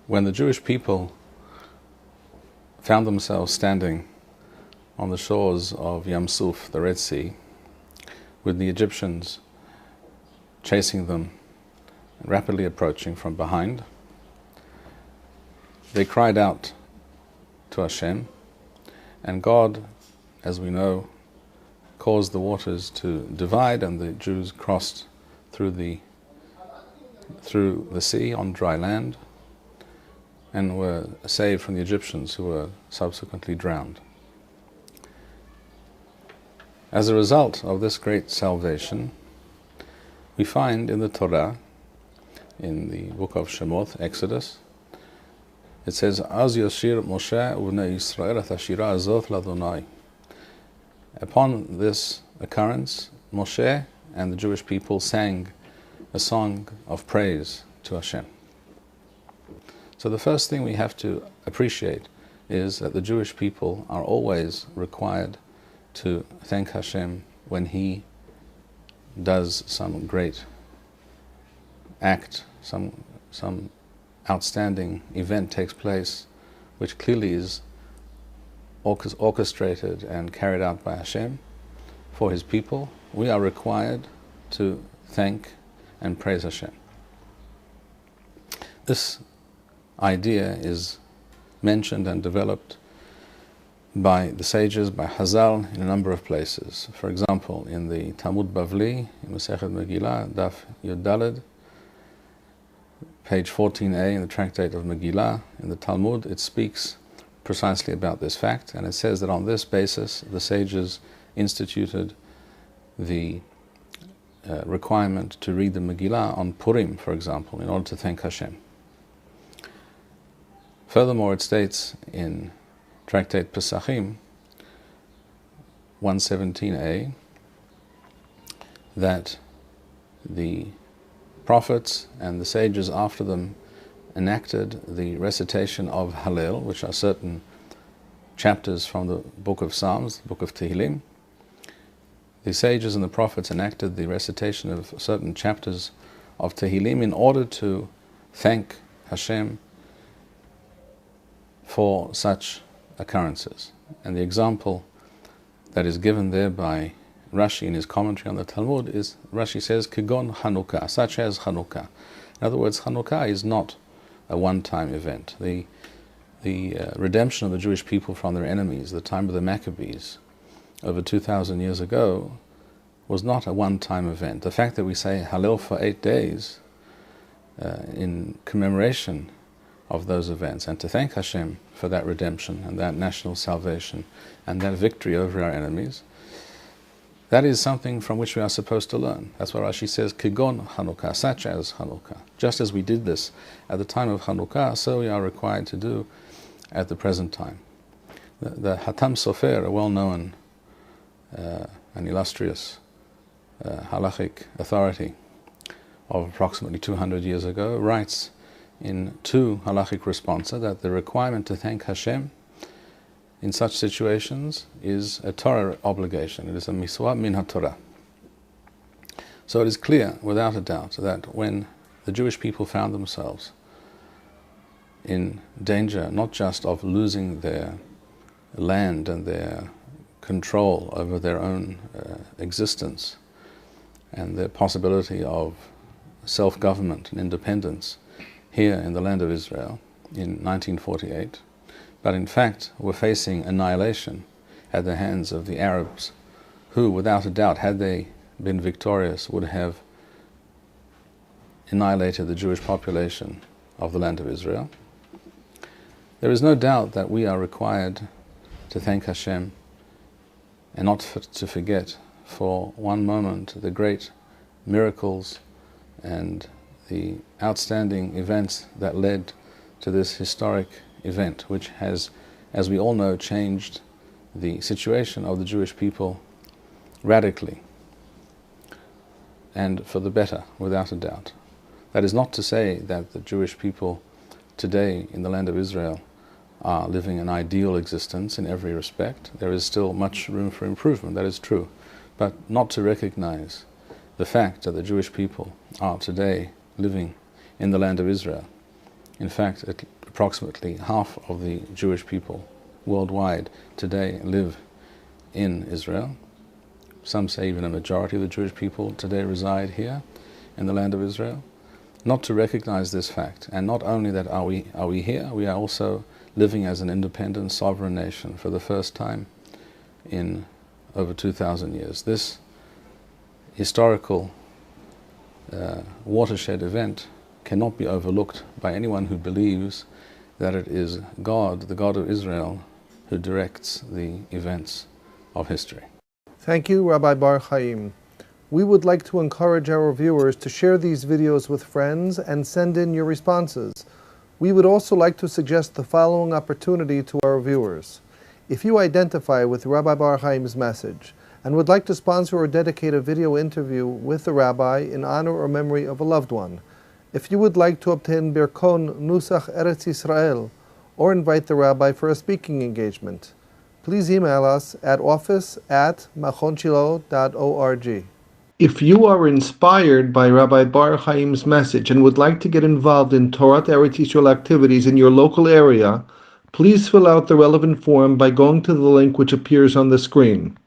When the Jewish people found themselves standing on the shores of Yam Suf, the Red Sea, with the Egyptians chasing them and rapidly approaching from behind, they cried out to Hashem, and God, as we know, caused the waters to divide, and the Jews crossed through the sea on dry land and were saved from the Egyptians, who were subsequently drowned. As a result of this great salvation, we find in the Torah, in the book of Shemot, Exodus, it says, Az Yashir Moshe Uvnei Yisrael et Hashira Azot Ladonai. Upon this occurrence, Moshe and the Jewish people sang a song of praise to Hashem. So the first thing we have to appreciate is that the Jewish people are always required to thank Hashem when He does some great act, some outstanding event takes place, which clearly is orchestrated and carried out by Hashem for His people. We are required to thank and praise Hashem. This idea is mentioned and developed by the sages, by Hazal, in a number of places. For example, in the Talmud Bavli, in Masechet Megillah, Daf Yud Daled, page 14a in the tractate of Megillah, in the Talmud, it speaks precisely about this fact, and it says that on this basis the sages instituted the requirement to read the Megillah on Purim, for example, in order to thank Hashem. Furthermore, it states in Tractate Pesachim 117a that the prophets and the sages after them enacted the recitation of Hallel, which are certain chapters from the book of Psalms, the book of Tehillim. The sages and the prophets enacted the recitation of certain chapters of Tehillim in order to thank Hashem for such occurrences. And the example that is given there by Rashi in his commentary on the Talmud is, Rashi says, Kigon Hanukkah, such as Hanukkah. In other words, Hanukkah is not a one-time event. The redemption of the Jewish people from their enemies, the time of the Maccabees, over 2,000 years ago, was not a one-time event. The fact that we say Hallel for 8 days in commemoration of those events, and to thank Hashem for that redemption and that national salvation and that victory over our enemies, that is something from which we are supposed to learn. That's why Rashi says, Kigon Hanukkah, such as Hanukkah. Just as we did this at the time of Hanukkah, so we are required to do at the present time. The Hatam Sofer, a well-known and illustrious halachic authority of approximately 200 years ago, writes in two halachic responsa that the requirement to thank Hashem in such situations is a Torah obligation. It is a miswah min ha-Torah. So it is clear, without a doubt, that when the Jewish people found themselves in danger, not just of losing their land and their control over their own existence and their possibility of self-government and independence here in the land of Israel in 1948, but in fact were facing annihilation at the hands of the Arabs, who, without a doubt, had they been victorious, would have annihilated the Jewish population of the land of Israel. There is no doubt that we are required to thank Hashem and not to forget for one moment the great miracles and the outstanding events that led to this historic event, which has, as we all know, changed the situation of the Jewish people radically and for the better, without a doubt. That is not to say that the Jewish people today in the land of Israel are living an ideal existence in every respect. There is still much room for improvement, that is true. But not to recognize the fact that the Jewish people are today living in the land of Israel. In fact, approximately half of the Jewish people worldwide today live in Israel. Some say even a majority of the Jewish people today reside here in the land of Israel. Not to recognize this fact, and not only that are we here, we are also living as an independent sovereign nation for the first time in over 2,000 years. This historical watershed event cannot be overlooked by anyone who believes that it is God, the God of Israel, who directs the events of history. Thank you, Rabbi Bar-Hayim. We would like to encourage our viewers to share these videos with friends and send in your responses. We would also like to suggest the following opportunity to our viewers. If you identify with Rabbi Bar-Hayim's message and would like to sponsor or dedicate a video interview with the rabbi in honor or memory of a loved one, if you would like to obtain Birkon Nusach Eretz Yisrael or invite the rabbi for a speaking engagement, please email us at office@machonshilo.org. If you are inspired by Rabbi Bar-Hayim's message and would like to get involved in Torah Eretz Yisrael activities in your local area, please fill out the relevant form by going to the link which appears on the screen.